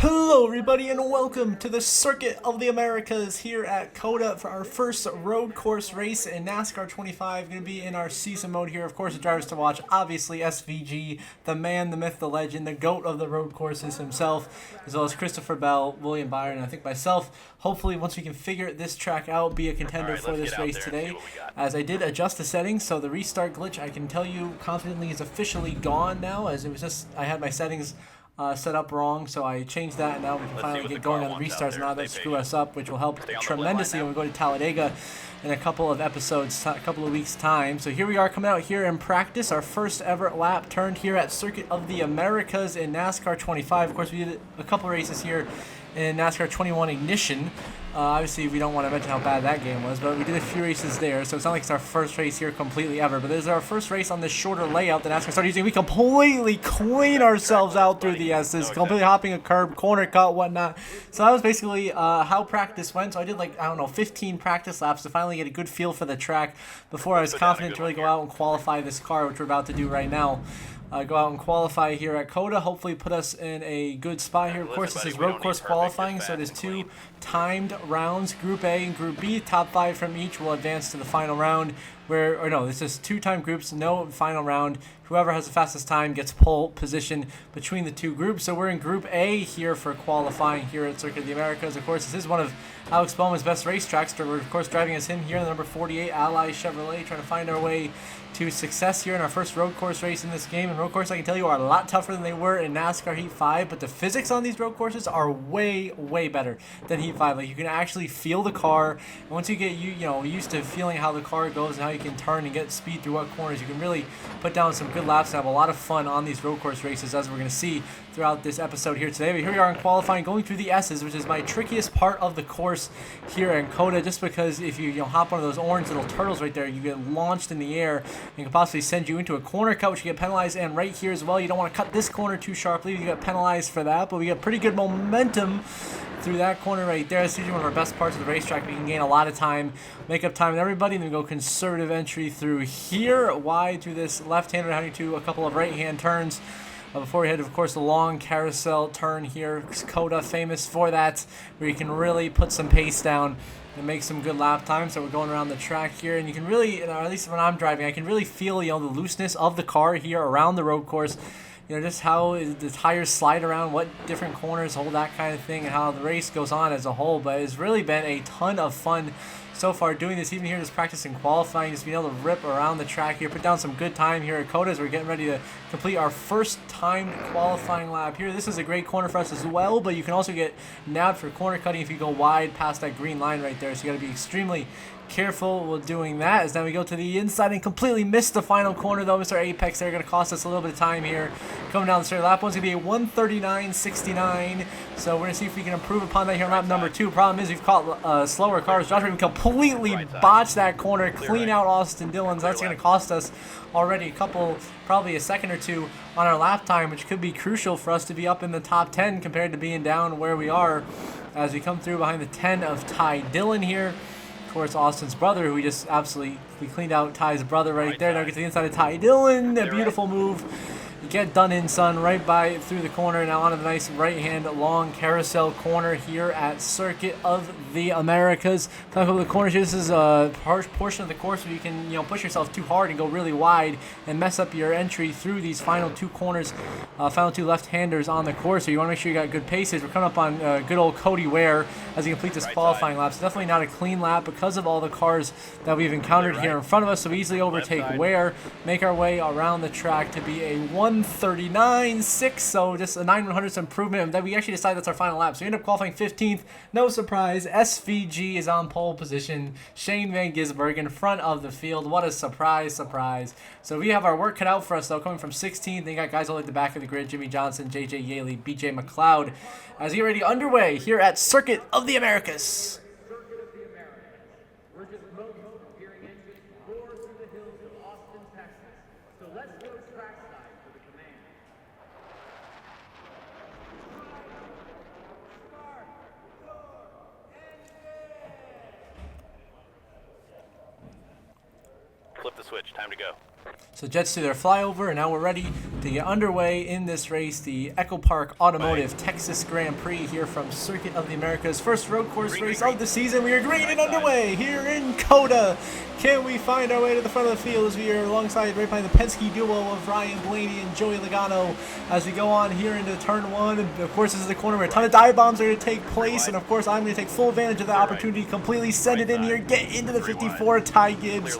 Hello everybody and welcome to the Circuit of the Americas here at COTA for our first road course race in NASCAR 25. Going to be in our season mode here. Of course, the drivers to watch, obviously SVG, the man, the myth, the legend, the GOAT of the road courses himself, as well as Christopher Bell, William Byron, and I think myself. Hopefully, once we can figure this track out, be a contender for this race today. As I did adjust the settings, so the restart glitch, I can tell you confidently, is officially gone now, as it was just, I had my settings set up wrong, so I changed that, and now we can finally get going on the restarts and not screw us up, which will help tremendously when we go to Talladega in a couple of episodes, a couple of weeks time. So here we are coming out here in practice, our first ever lap turned here at Circuit of the Americas in NASCAR 25. Of course, we did a couple races here in NASCAR 21 Ignition. Obviously, we don't want to mention how bad that game was, but we did a few races there, so it's not like it's our first race here completely ever. But this is our first race on this shorter layout that NASCAR started using. We completely clean ourselves out through the S's, completely hopping a curb, corner cut, whatnot. So that was basically how practice went. So I did 15 practice laps to finally get a good feel for the track before I was confident to really go out and qualify this car, which we're about to do right now. Go out and qualify here at COTA, hopefully put us in a good spot here. Of course, this is road course qualifying, so it is two timed rounds, Group A and Group B. Top 5 from each will advance to the final round, this is two-time groups, no final round. Whoever has the fastest time gets pole position between the two groups. So we're in Group A here for qualifying here at Circuit of the Americas. Of course, this is one of Alex Bowman's best racetracks. We're, of course, driving as him here in the number 48 Ally Chevrolet, trying to find our way to success here in our first road course race in this game. And road course, I can tell you, are a lot tougher than they were in NASCAR Heat 5, but the physics on these road courses are way, way better than Heat 5. Like, you can actually feel the car, and once you get used to feeling how the car goes and how you can turn and get speed through what corners, you can really put down some good laps and have a lot of fun on these road course races, as we're going to see throughout this episode here today. But here we are in qualifying, going through the S's, which is my trickiest part of the course here in COTA, just because if you hop one of those orange little turtles right there, you get launched in the air and can possibly send you into a corner cut, which you get penalized. And right here as well, you don't want to cut this corner too sharply, you get penalized for that, but we get pretty good momentum through that corner right there. It's usually one of our best parts of the racetrack. We can gain a lot of time, make up time with everybody, and then go conservative entry through here, wide through this left-hander, having to a couple of right-hand turns before we hit, of course, the long carousel turn here. COTA famous for that, where you can really put some pace down and make some good lap time. So we're going around the track here, and you can really, at least when I'm driving, I can really feel the looseness of the car here around the road course. Just how the tires slide around, what different corners hold, that kind of thing, and how the race goes on as a whole. But it's really been a ton of fun so far doing this, even here just practicing qualifying, just being able to rip around the track here, put down some good time here at COTA as we're getting ready to complete our first timed qualifying lap here. This is a great corner for us as well, but you can also get nabbed for corner cutting if you go wide past that green line right there, so you got to be extremely careful with doing that. As now we go to the inside and completely missed the final corner though. Mr. Apex there, going to cost us a little bit of time here coming down the straight. Lap one's going to be a 1:39.69, so we're going to see if we can improve upon that here on lap number 2. Problem is we've caught slower cars. Josh Raven completely botched that corner, clean out Austin Dillon. That's going to cost us already probably a second or two on our lap time, which could be crucial for us to be up in the top 10 compared to being down where we are as we come through behind the 10 of Ty Dillon here. Of course, Austin's brother, who we cleaned out Ty's brother right there. Now get to the inside of Ty Dillon. A beautiful move. Get done in, son, right by through the corner. Now onto the nice right-hand long carousel corner here at Circuit of the Americas. Talk about the corners here. This is a portion of the course where you can push yourself too hard and go really wide and mess up your entry through these final two corners, final two left-handers on the course. So you want to make sure you got good paces. We're coming up on good old Cody Ware as he completes this qualifying lap. It's definitely not a clean lap because of all the cars that we've encountered here in front of us. So we easily overtake Ware, make our way around the track to be a 1:39.6, so just a 9/100ths improvement. And then we actually decide that's our final lap. So we end up qualifying 15th. No surprise, SVG is on pole position. Shane Van Gisbergen in front of the field. What a surprise. So we have our work cut out for us, though, coming from 16th. They got guys all at the back of the grid: Jimmy Johnson, JJ Yaley, BJ McLeod, as we get ready underway here at Circuit of the Americas. Flip the switch, time to go. So Jets do their flyover, and now we're ready to get underway in this race, the Echo Park Automotive Texas Grand Prix here from Circuit of the Americas. First road course race of the season. We are green and underway here in COTA. Can we find our way to the front of the field as we are alongside right behind the Penske duo of Ryan Blaney and Joey Logano as we go on here into turn one. And of course, this is the corner where a ton of dive bombs are going to take place, and of course, I'm going to take full advantage of that opportunity, completely send it in here, get into the 54, Ty Gibbs.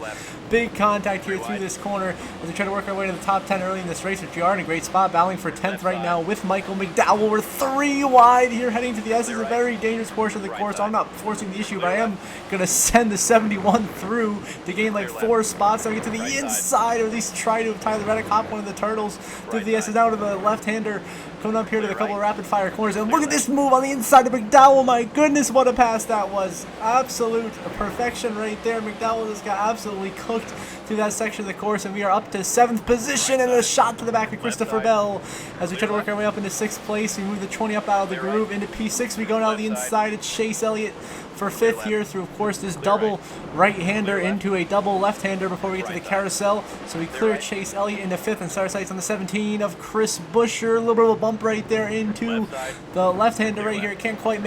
Big contact here through this corner as we try to work our way to the top 10 early in this race, which we are in a great spot, battling for 10th right now with Michael McDowell. We're 3 wide here heading to the S. It's a very dangerous portion of the course. I'm not forcing the issue, but I am going to send the 71 through to gain like 4 spots. So I get to the inside, or at least try to tie the Reddick, hop one of the turtles through the S. Is now to the left-hander. Coming up here to the couple of rapid-fire corners, and look at this move on the inside of McDowell. My goodness, what a pass that was. Absolute perfection right there. McDowell just got absolutely cooked through that section of the course, and we are up to 7th position, and a shot to the back of Christopher Bell as we try to work our way up into 6th place. We move the 20 up out of the groove into P6. We go down the inside of Chase Elliott for 5th here through, of course, this double right-hander into a double left-hander before we get to the carousel. So we clear Chase Elliott into 5th and start our sights on the 17 of Chris Buescher. A little bit of a bump right there into the left-hander right here. Can't quite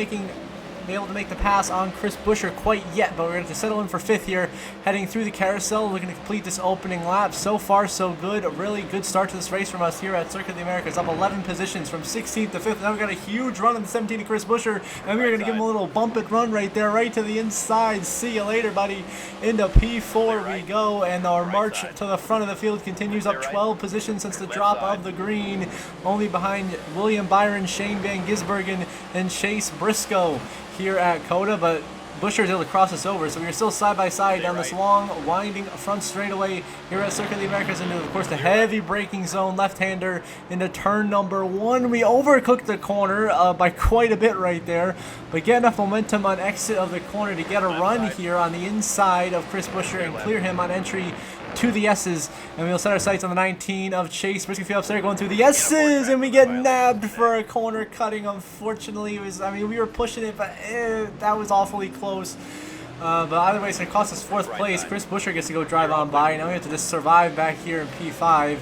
be able to make the pass on Chris Buescher quite yet, but we're going to settle in for 5th here, heading through the carousel, looking to complete this opening lap. So far, so good. A really good start to this race from us here at Circuit of the Americas, up 11 positions from 16th to 5th. Now we've got a huge run on the 17 to Chris Buescher, and we're going to give him a little bump and run right there, right to the inside. See you later, buddy. Into P4 we go, and our march to the front of the field continues, up 12 positions since the drop of the green, only behind William Byron, Shane Van Gisbergen, and Chase Briscoe here at COTA, but Buescher is able to cross us over, so we are still side by side down this long, winding front straightaway here at Circuit of the Americas into, of course, the heavy braking zone, left-hander into turn number 1. We overcooked the corner by quite a bit right there, but get enough momentum on exit of the corner to get a run here on the inside of Chris Buescher and clear him on entry to the S's, and we'll set our sights on the 19 of Chase Briscoe up there going through the S's, and we get nabbed for a corner cutting. Unfortunately, it was, I mean, we were pushing it, but that was awfully close. But either way, it's going to cost us 4th place. Chris Buescher gets to go drive on by. Now we have to just survive back here in P5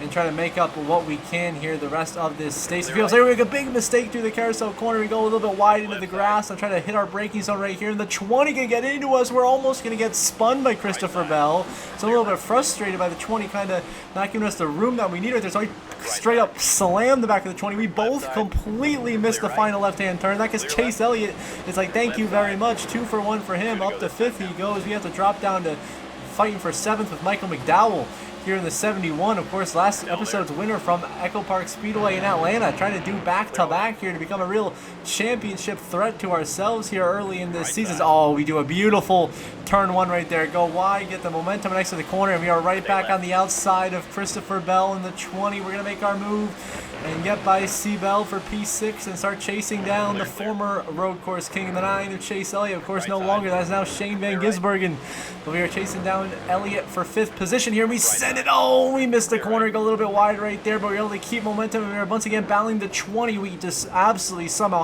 and try to make up what we can here the rest of this stage. So we make a big mistake through the carousel corner. We go a little bit wide into the grass. I'm trying to hit our braking zone right here, and the 20 can get into us. We're almost going to get spun by Christopher Bell. So a little bit frustrated by the 20 kind of not giving us the room that we need right there. So I straight up slammed the back of the 20. We both completely missed the final left-hand turn. That gets Chase Elliott. It's like, thank you very much. 2 for 1 for him. Up to 5th he goes. We have to drop down to fighting for 7th with Michael McDowell here in the 71. Of course, last episode's winner from Echo Park Speedway in Atlanta, trying to do back-to-back here to become a real championship threat to ourselves here early in this season. Oh, we do a beautiful turn 1 right there. Go wide, get the momentum next to the corner, and we are right back on the outside of Christopher Bell in the 20. We're going to make our move and get by C. Bell for P6 and start chasing down the former road course king in the 9 of Chase Elliott. Of course, no longer. That is now Shane Van Gisbergen. But we are chasing down Elliott for 5th position here. We send it. Oh, we missed the corner. Go a little bit wide right there, but we were able to keep momentum. And we are once again battling the 20. We just absolutely somehow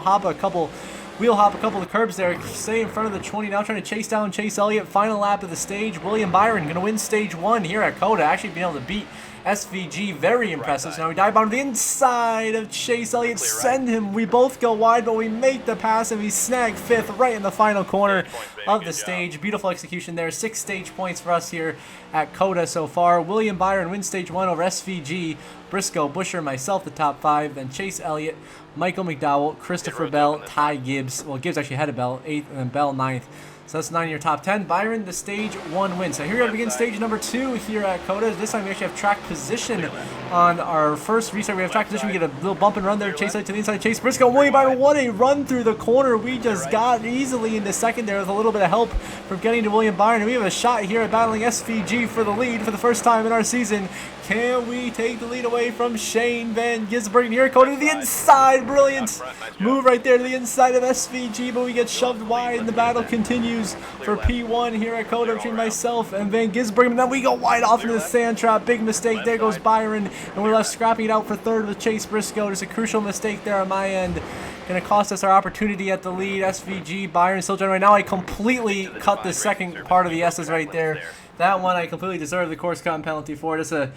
wheel hop a couple of curbs there, stay in front of the 20, now trying to chase down Chase Elliott. Final lap of the stage. William Byron going to win stage 1 here at COTA, actually being able to beat SVG. Very impressive. So now we dive bomb to the inside of Chase Elliott, send him. We both go wide, but we make the pass, and we snag 5th right in the final corner of the stage. Beautiful execution there. 6 stage points for us here at COTA so far. William Byron wins stage 1 over SVG. Briscoe, Buescher, myself, the top 5. Then Chase Elliott, Michael McDowell, Christopher Bell, Ty Gibbs. Well, Gibbs actually had a Bell, 8th, and then Bell 9th. So that's 9 in your top 10. Byron, the stage 1 win. So here we go to begin stage number 2 here at COTA. This time we actually have track position on our first restart. We have track position. We get a little bump and run there. Chase Elliott to the inside. Chase Briscoe. William Byron, what a run through the corner. We just got easily into second there with a little bit of help from getting to William Byron. And we have a shot here at battling SVG for the lead for the first time in our season. Can we take the lead away from Shane Van Gisbergen here? COTA to the inside. Brilliant move right there to the inside of SVG, but we get shoved wide and the battle continues for P1 here at COTA between myself and Van Gisbergen. And then we go wide off into the sand trap. Big mistake. There goes Byron, and we're left scrapping it out for 3rd with Chase Briscoe. Just a crucial mistake there on my end. Going to cost us our opportunity at the lead. SVG, Byron still generating. Now I completely cut the second part of the S's right there. That one I completely deserved the course cut penalty for. Just a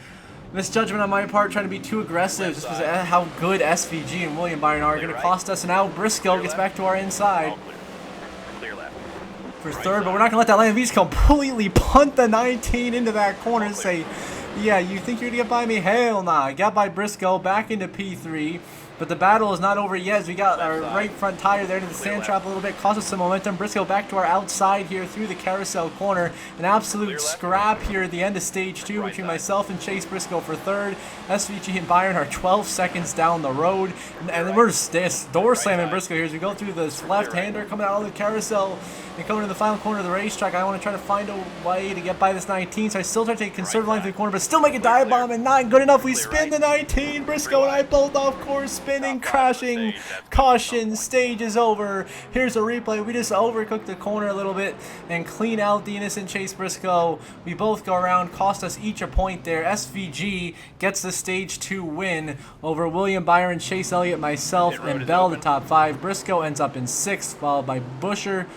misjudgment on my part, trying to be too aggressive just because of how good SVG and William Byron are. Going to cost us, and now Briscoe gets back to our inside for third, but we're not going to let that land. We just completely punt the 19 into that corner and say, yeah, you think you're going to get by me? Hell nah. I got by Briscoe back into P3. But the battle is not over yet as we got our right front tire there into the sand trap a little bit. Cost us some momentum. Briscoe back to our outside here through the carousel corner. An absolute scrap here at the end of stage 2 between myself and Chase Briscoe for third. SVG and Byron are 12 seconds down the road. And we're just door slamming Briscoe here as we go through this left-hander coming out of the carousel and coming to the final corner of the racetrack. I want to try to find a way to get by this 19. So I still try to take a conservative line through the corner, but still make a dive bomb and not good enough. We spin the 19. Briscoe and I both off course. Spinning, crashing, caution, stage is over. Here's a replay. We just overcooked the corner a little bit and clean out the innocent Chase Briscoe. We both go around, cost us each a point there. SVG gets the stage 2 win over William Byron, Chase Elliott, myself, and Bell, the top 5. Briscoe ends up in 6th, followed by Busher,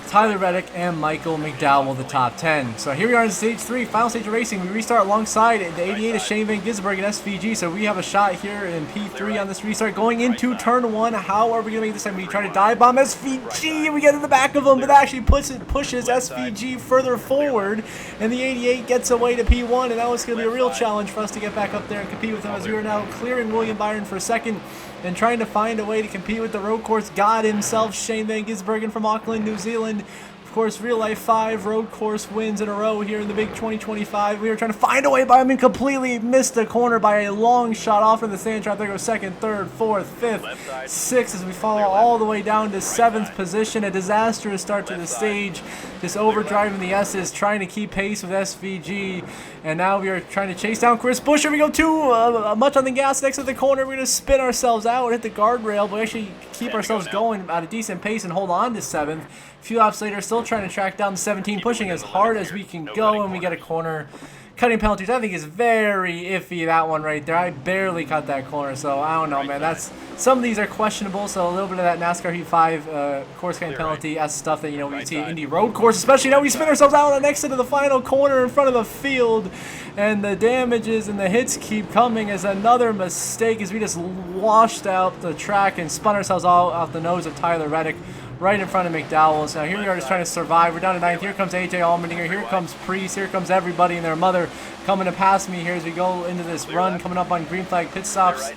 Tyler Reddick, and Michael McDowell, the top 10. So here we are in stage 3, final stage of racing. We restart alongside the 88 of Shane Van Gisbergen and SVG. So we have a shot here in P3 on this restart. Going into turn 1, how are we going to make this time? We try to dive bomb SVG, and we get in the back of him, but that actually pushes SVG further forward, and the 88 gets away to P1, and now it's going to be a real challenge for us to get back up there and compete with him, as we are now clearing William Byron for second and trying to find a way to compete with the road course god himself, Shane Van Gisbergen from Auckland, New Zealand. Of course, real life 5 road course wins in a row here in the big 2025. We were trying to find a way by him and completely missed the corner by a long shot off in the sand trap. There goes second, third, fourth, fifth, sixth as we fall all the way down to 7th position. A disastrous start to the stage. Just overdriving the S's, trying to keep pace with SVG. And now we are trying to chase down Chris Busher. We go too much on the gas next to the corner. We're going to spin ourselves out, hit the guardrail, but actually keep ourselves going at a decent pace and hold on to 7th. A few laps later, still trying to track down the 17, pushing as hard as we can go, and we get a corner. Cutting penalties, I think, is very iffy, that one right there. I barely cut that corner, so I don't know, man. That's some of these are questionable, so a little bit of that NASCAR Heat 5 course cutting penalty, that's stuff that, you know, we see at Indy road course, especially now we spin ourselves out on next to the final corner in front of the field, and the damages and the hits keep coming as another mistake as we just washed out the track and spun ourselves all off the nose of Tyler Reddick, right in front of McDowell. So here we are just trying to survive. We're down to 9th. Here comes AJ Allmendinger. Here comes Priest. Here comes everybody and their mother coming to pass me here as we go into this run, coming up on green flag pit stops.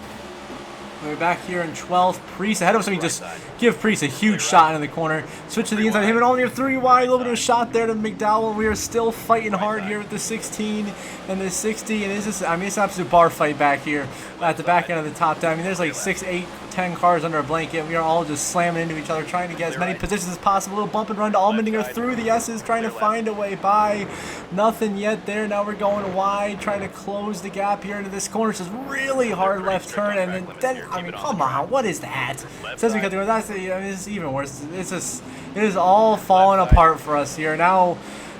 We're back here in 12th. Priest ahead of us. So we just give Priest a huge shot into the corner. Switch to the inside. Him and Allmendinger 3 wide. A little bit of a shot there to McDowell. We are still fighting hard here with the 16 and the 60. And it's an absolute bar fight back here at the back end of the top 10. I mean, there's like 6, 8, 10 cars under a blanket. We are all just slamming into each other, trying to get as many positions as possible. A little bump and run to Allmendinger through the S's, trying to find a way by. Nothing yet there. Now we're going wide, trying to close the gap here into this corner. It's just really hard left turn, and then I mean, come on, what is that? It says we cut through. That's, I mean, it's even worse. It's just, it is all falling apart for us here now.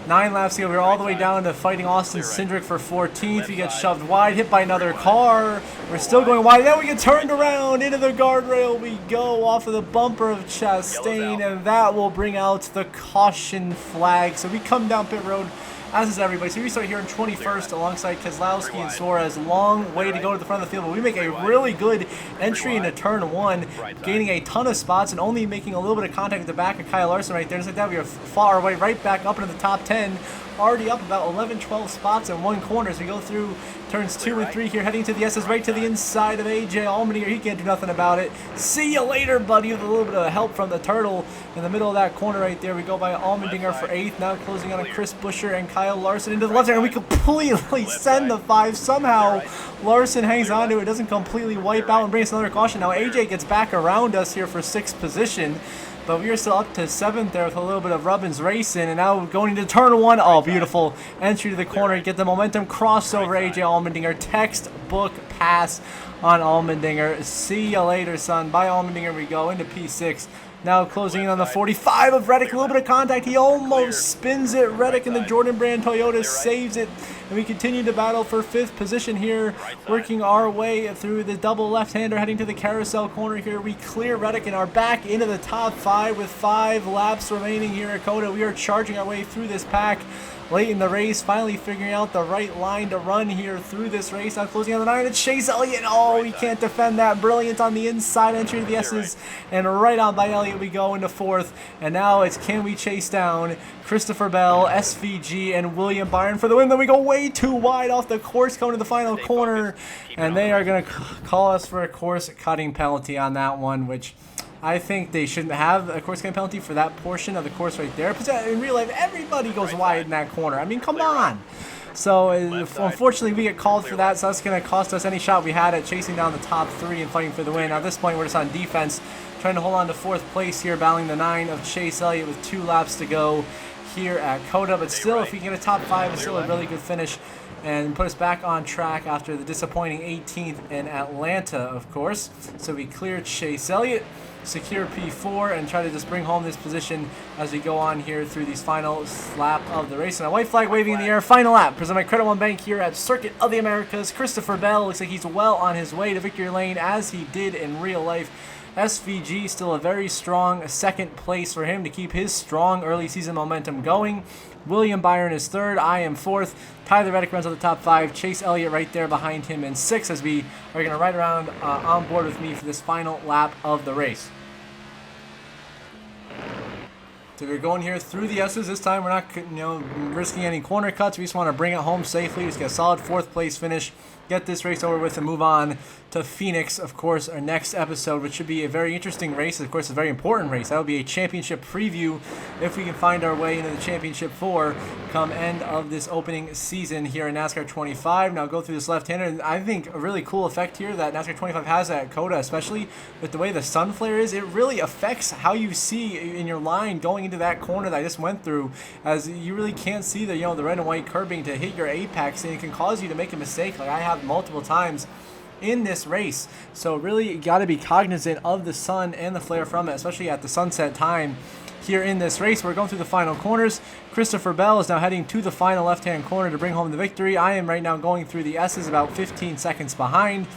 9 laps ago, we were all the way down to fighting Austin Cindric for 14th. We get shoved wide, hit by another car. We're still going wide. Then we get turned around into the guardrail. We go off of the bumper of Chastain, and that will bring out the caution flag. So we come down pit road, as is everybody. So we start here in 21st alongside Keselowski and Suarez. Long way to go to the front of the field, but we make a really good entry into turn 1, gaining a ton of spots and only making a little bit of contact at the back of Kyle Larson right there. Just like that, we are far away, right back up into the top 10. Already up about 11, 12 spots in one corner as we go through turns 2 and 3 here, heading to the S's, right to the inside of AJ Allmendinger. He can't do nothing about it. See you later, buddy, with a little bit of help from the turtle in the middle of that corner right there. We go by Allmendinger for 8th, now closing on a Chris Busher and Kyle Larson into the left hand, and we completely send the 5. Somehow Larson hangs on to it, doesn't completely wipe out and bring us another caution. Now AJ gets back around us here for 6th position. But we are still up to 7th there with a little bit of Rubbins racing. And now going into turn 1. Oh, beautiful entry to the corner. Get the momentum. Crossover AJ Allmendinger. Textbook pass on Allmendinger. See you later, son. By Allmendinger we go into P6. Now closing in on the 45 of Reddick. A little bit of contact. He almost spins it. Reddick in the Jordan brand Toyota saves it. And we continue to battle for 5th position here. Working our way through the double left-hander heading to the carousel corner here. We clear Reddick and are back into the top 5 with 5 laps remaining here at COTA. We are charging our way through this pack. Late in the race, finally figuring out the right line to run here through this race. Now closing on the 9, it's Chase Elliott. Oh, he can't defend that. Brilliant on the inside entry to the S's. And right on by Elliott we go into 4th. And now it's can we chase down Christopher Bell, SVG, and William Byron for the win. Then we go way too wide off the course going to the final corner. And they are going to call us for a course cutting penalty on that one, which I think they shouldn't have a course cutting penalty for that portion of the course right there. Because in real life, everybody goes wide in that corner. I mean, come on. So unfortunately, we get called for that. So that's going to cost us any shot we had at chasing down the top 3 and fighting for the win. Now at this point, we're just on defense, trying to hold on to 4th place here, battling the 9 of Chase Elliott with 2 laps to go here at COTA. But still, if we can get a top 5, it's still a really good finish and put us back on track after the disappointing 18th in Atlanta, of course. So we cleared Chase Elliott, secure P4, and try to just bring home this position as we go on here through these final lap of the race. And a white flag waving in the air. Final lap. Present by Credit One Bank here at Circuit of the Americas. Christopher Bell looks like he's well on his way to victory lane as he did in real life. SVG still a very strong 2nd place for him to keep his strong early season momentum going. William Byron is 3rd. I am 4th. Tyler Reddick runs on the top 5. Chase Elliott right there behind him in 6th as we are going to ride around on board with me for this final lap of the race. So we're going here through the S's. This time we're not risking any corner cuts. We just want to bring it home safely. Just get a solid 4th place finish. Get this race over with and move on to Phoenix, of course, our next episode, which should be a very interesting race. Of course, a very important race. That will be a championship preview if we can find our way into the championship 4 come end of this opening season here in NASCAR 25. Now go through this left-hander, and I think a really cool effect here that NASCAR 25 has at COTA, especially with the way the sun flare is, it really affects how you see in your line going into that corner that I just went through, as you really can't see the the red and white curbing to hit your apex, and it can cause you to make a mistake like I have multiple times in this race. So really got to be cognizant of the sun and the flare from it, especially at the sunset time here in this race. We're going through the final corners. Christopher Bell is now heading to the final left-hand corner to bring home the victory. I am right now going through the S's about 15 seconds behind.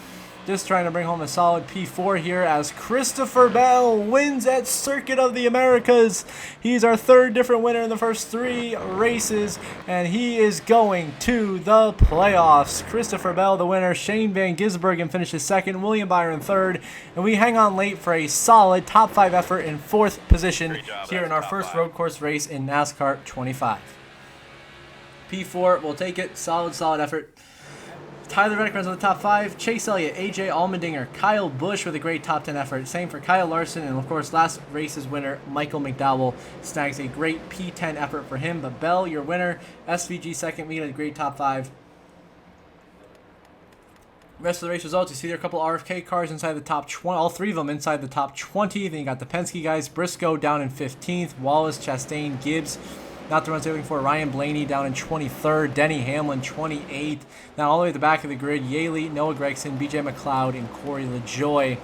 Just trying to bring home a solid P4 here as Christopher Bell wins at Circuit of the Americas. He's our 3rd different winner in the first 3 races, and he is going to the playoffs. Christopher Bell, the winner. Shane Van Gisbergen finishes 2nd. William Byron 3rd. And we hang on late for a solid top 5 effort in 4th position here in our first road course race in NASCAR 25. P4, we'll take it. Solid effort. Tyler Reddick runs on the top 5. Chase Elliott, AJ Allmendinger, Kyle Busch with a great top 10 effort. Same for Kyle Larson, and of course last race's winner, Michael McDowell, snags a great P10 effort for him. But Bell, your winner. SVG 2nd. We had a great top 5. Rest of the race results, you see there are a couple RFK cars inside the top 20, all 3 of them inside the top 20. Then you got the Penske guys, Briscoe down in 15th, Wallace, Chastain, Gibbs. Not the runs they're looking for. Ryan Blaney down in 23rd. Denny Hamlin 28th. Now all the way at the back of the grid, Yaley, Noah Gragson, BJ McLeod, and Corey LaJoie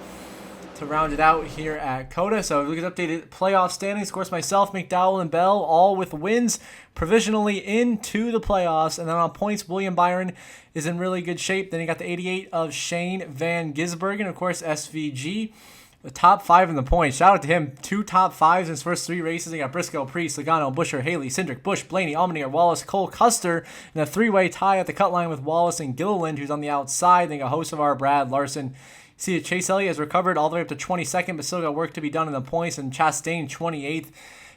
to round it out here at COTA. So look at updated playoff standings. Of course, myself, McDowell, and Bell all with wins provisionally into the playoffs. And then on points, William Byron is in really good shape. Then you got the 88 of Shane Van Gisbergen, of course, SVG. The top 5 in the points. Shout out to him. 2 top 5s in his first 3 races. He got Briscoe, Priest, Logano, Busher, Haley, Cindric, Busch, Blaney, Allmendinger, Wallace, Cole, Custer, and a 3-way tie at the cut line with Wallace and Gilliland, who's on the outside. Then you got host of our Brad Larson. See that Chase Elliott has recovered all the way up to 22nd, but still got work to be done in the points. And Chastain 28th.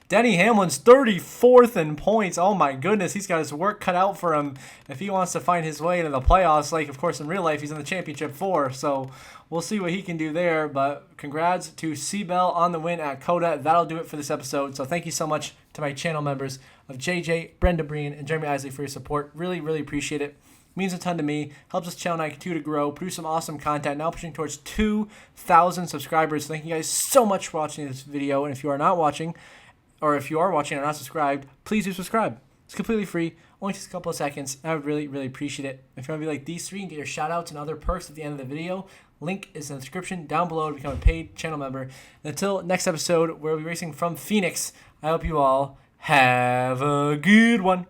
Denny Hamlin's 34th in points. Oh my goodness, he's got his work cut out for him if he wants to find his way into the playoffs. Like, of course, in real life, he's in the championship 4, so we'll see what he can do there. But congrats to C-Bell on the win at COTA. That'll do it for this episode. So thank you so much to my channel members of JJ, Brenda Breen, and Jeremy Isley for your support. Really, really appreciate it. Means a ton to me. Helps this channel and I continue to grow, produce some awesome content. Now pushing towards 2,000 subscribers. Thank you guys so much for watching this video. And if you are not watching, or if you are watching and not subscribed, please do subscribe. It's completely free. Only takes a couple of seconds. I would really, really appreciate it. If you want to be like these three and get your shout outs and other perks at the end of the video, link is in the description down below to become a paid channel member. And until next episode, where we'll be racing from Phoenix, I hope you all have a good one.